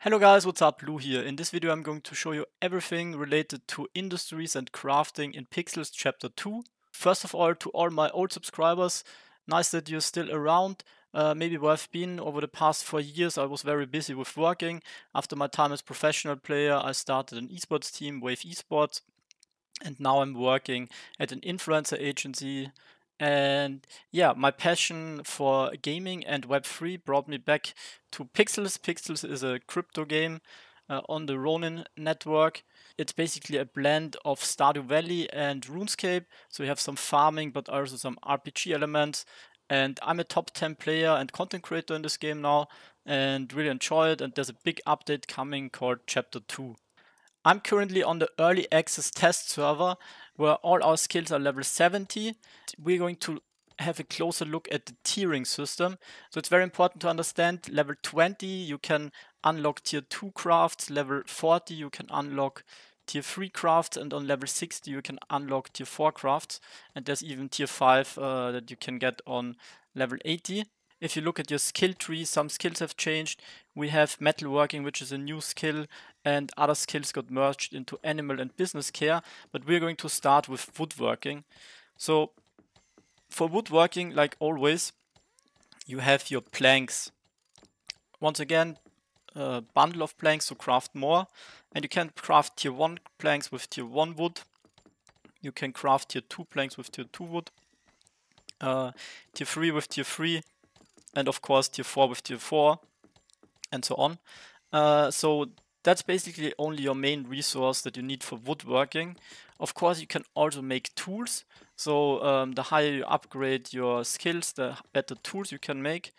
Hello guys, what's up? Lou here. In this video I'm going to show you everything related to industries and crafting in Pixels Chapter 2. First of all, to all my old subscribers, nice that you're still around. Maybe where I've been over the past 4 years, I was very busy with working. After my time as professional player, I started an esports team, Wave Esports, and now I'm working at an influencer agency. And yeah, my passion for gaming and Web3 brought me back to Pixels. Pixels is a crypto game on the Ronin network. It's basically a blend of Stardew Valley and RuneScape. So you have some farming, but also some RPG elements. And I'm a top 10 player and content creator in this game now, and really enjoy it. And there's a big update coming called Chapter 2. I'm currently on the early access test server where all our skills are level 70. We're going to have a closer look at the tiering system. So it's very important to understand level 20 you can unlock tier 2 crafts, level 40 you can unlock tier 3 crafts, and on level 60 you can unlock tier 4 crafts, and there's even tier 5 that you can get on level 80. If you look at your skill tree, some skills have changed. We have metalworking, which is a new skill, and other skills got merged into animal and business care. But we're going to start with woodworking. So for woodworking, like always, you have your planks. Once again, a bundle of planks to craft more. And you can craft tier 1 planks with tier 1 wood. You can craft tier 2 planks with tier 2 wood. Tier 3 with tier 3. And of course tier 4 with tier 4. And so on. So that's basically only your main resource that you need for woodworking. Of course, you can also make tools. So the higher you upgrade your skills, the better tools you can make.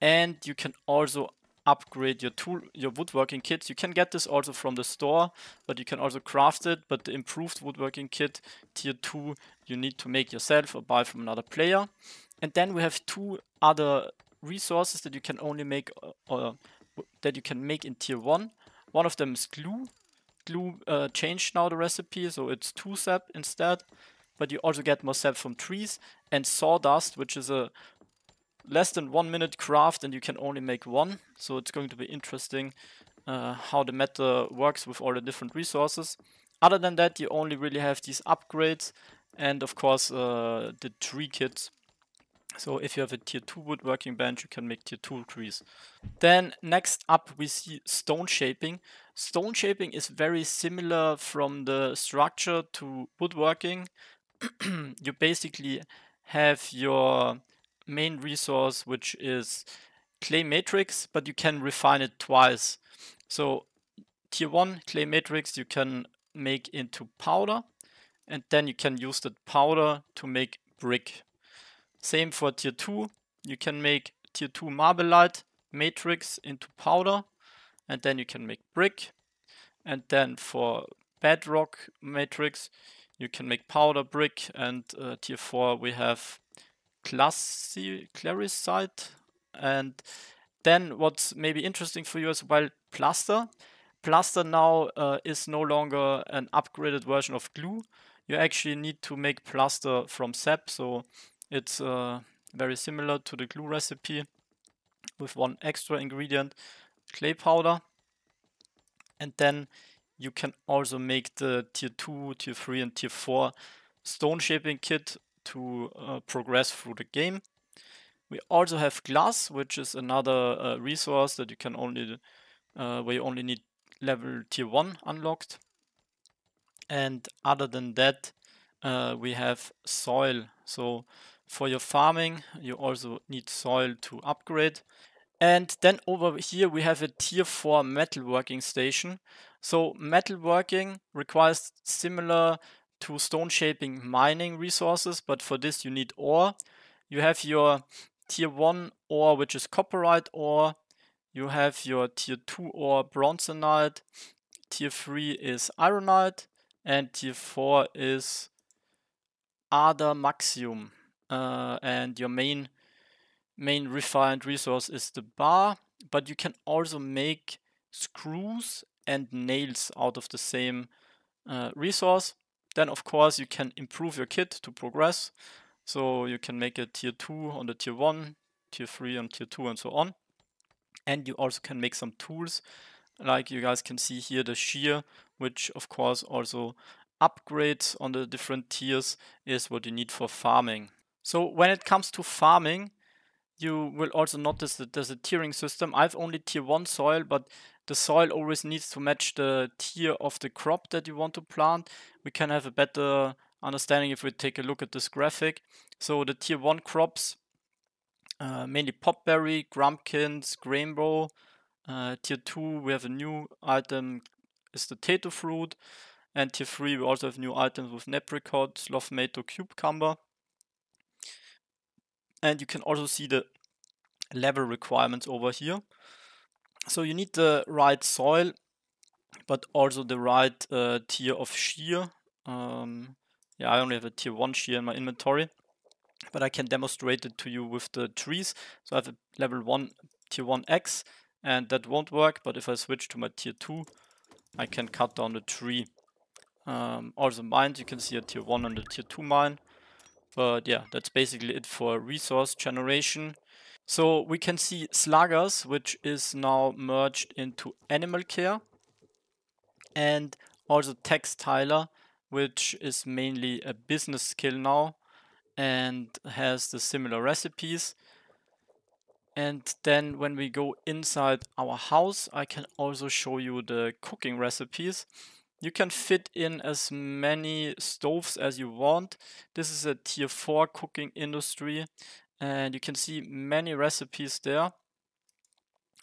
And you can also upgrade your woodworking kits. You can get this also from the store, but you can also craft it. But the improved woodworking kit, tier 2, you need to make yourself or buy from another player. And then we have two other resources that you can only make that you can make in tier 1. One of them is glue. Glue changed now the recipe, so it's 2 sap instead. But you also get more sap from trees. And sawdust, which is a less than 1 minute craft, and you can only make one. So it's going to be interesting how the meta works with all the different resources. Other than that, you only really have these upgrades and of course the tree kits. So if you have a tier 2 woodworking bench, you can make tier 2 trees. Then next up we see stone shaping. Stone shaping is very similar from the structure to woodworking. You basically have your main resource, which is clay matrix, but you can refine it twice. So tier 1 clay matrix you can make into powder, and then you can use that powder to make brick. Same for tier 2, you can make tier 2 Marblite matrix into powder, and then you can make brick. And then for bedrock matrix, you can make powder, brick, and tier 4 we have Claricite. And then what's maybe interesting for you as well, plaster. Plaster now is no longer an upgraded version of glue. You actually need to make plaster from sap, so it's very similar to the glue recipe with one extra ingredient, clay powder. And then you can also make the tier 2, tier 3 and tier 4 stone shaping kit to progress through the game. We also have glass, which is another resource that you can only, where you only need level tier 1 unlocked. And other than that, we have soil. So for your farming, you also need soil to upgrade. And then over here we have a tier 4 metalworking station. So metalworking requires similar to stone shaping mining resources, but for this you need ore. You have your tier 1 ore, which is copperite ore. You have your tier 2 ore, bronzonite. Tier 3 is ironite. And tier 4 is adamantium. And your main refined resource is the bar, but you can also make screws and nails out of the same resource. Then of course you can improve your kit to progress. So you can make a tier 2 on the tier 1, tier 3 on tier 2 and so on. And you also can make some tools. like you guys can see here, the shear, which of course also upgrades on the different tiers, is what you need for farming. So when it comes to farming, you will also notice that there's a tiering system. I've only tier 1 soil, but the soil always needs to match the tier of the crop that you want to plant. We can have a better understanding if we take a look at this graphic. So the tier 1 crops, mainly popberry, grumpkins, grainbow. Tier 2 we have a new item, is the tato fruit. And tier 3 we also have new items with apricot, slothmato, cucumber. And you can also see the level requirements over here. So you need the right soil, but also the right tier of shear. Yeah, I only have a tier 1 shear in my inventory, but I can demonstrate it to you with the trees. So I have a level 1 tier 1 X, and that won't work, but if I switch to my tier 2, I can cut down the tree. Also mines, you can see a tier 1 and a tier 2 mine. But yeah, that's basically it for resource generation. So we can see sluggers, which is now merged into animal care, and also textiler, which is mainly a business skill now and has the similar recipes. And then when we go inside our house, I can also show you the cooking recipes. You can fit in as many stoves as you want. This is a tier 4 cooking industry, and you can see many recipes there.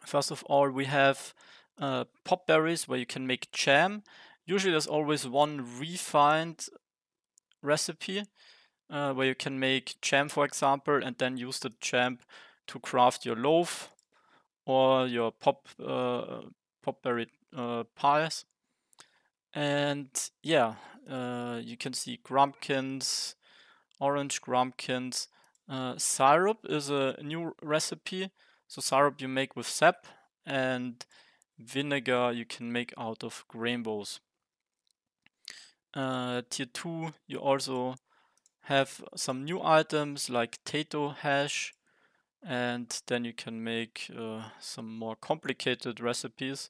First of all, we have pop berries where you can make jam. Usually there's always one refined recipe where you can make jam, for example, and then use the jam to craft your loaf or your popberry pies. And yeah, you can see grumpkins, orange grumpkins. Syrup is a new recipe. So syrup you make with sap, and vinegar you can make out of grainbows. Tier 2, you also have some new items like tato hash, and then you can make some more complicated recipes.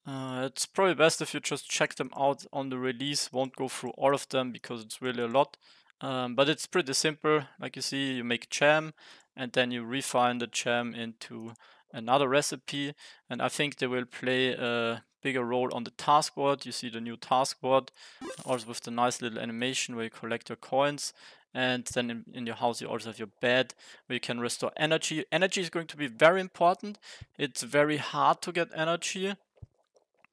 It's probably best if you just check them out on the release. Won't go through all of them because it's really a lot. But it's pretty simple. Like you see, you make jam and then you refine the jam into another recipe. And I think they will play a bigger role on the task board. You see the new task board, also with the nice little animation where you collect your coins. And then in your house, you also have your bed where you can restore energy. Energy is going to be very important. It's very hard to get energy,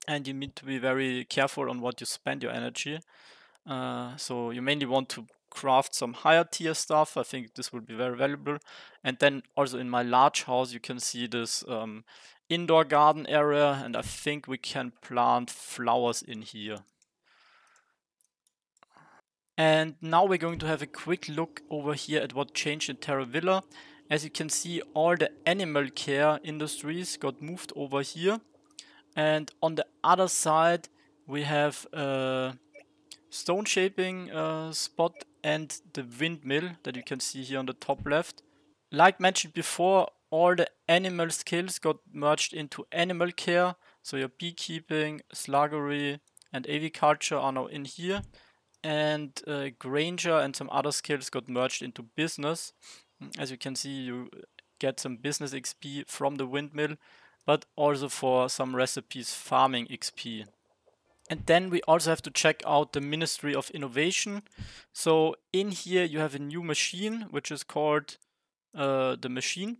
and you need to be very careful on what you spend your energy. So you mainly want to craft some higher tier stuff. I think this will be very valuable. And then also in my large house, you can see this indoor garden area, and I think we can plant flowers in here. And now we're going to have a quick look over here at what changed in Terravilla. As you can see, all the animal care industries got moved over here. And on the other side, we have a stone shaping spot and the windmill that you can see here on the top left. Like mentioned before, all the animal skills got merged into animal care. So your beekeeping, sluggery, and aviculture are now in here. And Granger and some other skills got merged into business. As you can see, you get some business XP from the windmill, but also for some recipes farming XP. And then we also have to check out the Ministry of Innovation. So in here you have a new machine, which is called the machine.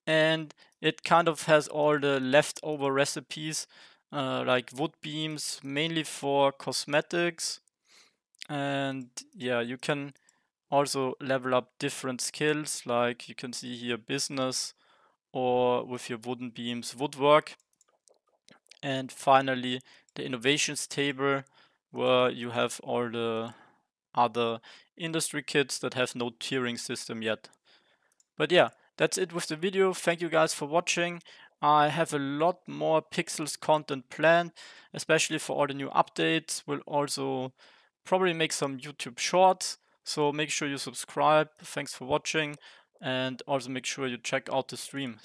And it kind of has all the leftover recipes, like wood beams, mainly for cosmetics. And yeah, you can also level up different skills, like you can see here business, or with your wooden beams, woodwork. And finally, the innovations table, where you have all the other industry kits that have no tiering system yet. But yeah, that's it with the video. Thank you guys for watching. I have a lot more Pixels content planned, especially for all the new updates. We'll also probably make some YouTube shorts, so make sure you subscribe. Thanks for watching, and also make sure you check out the stream.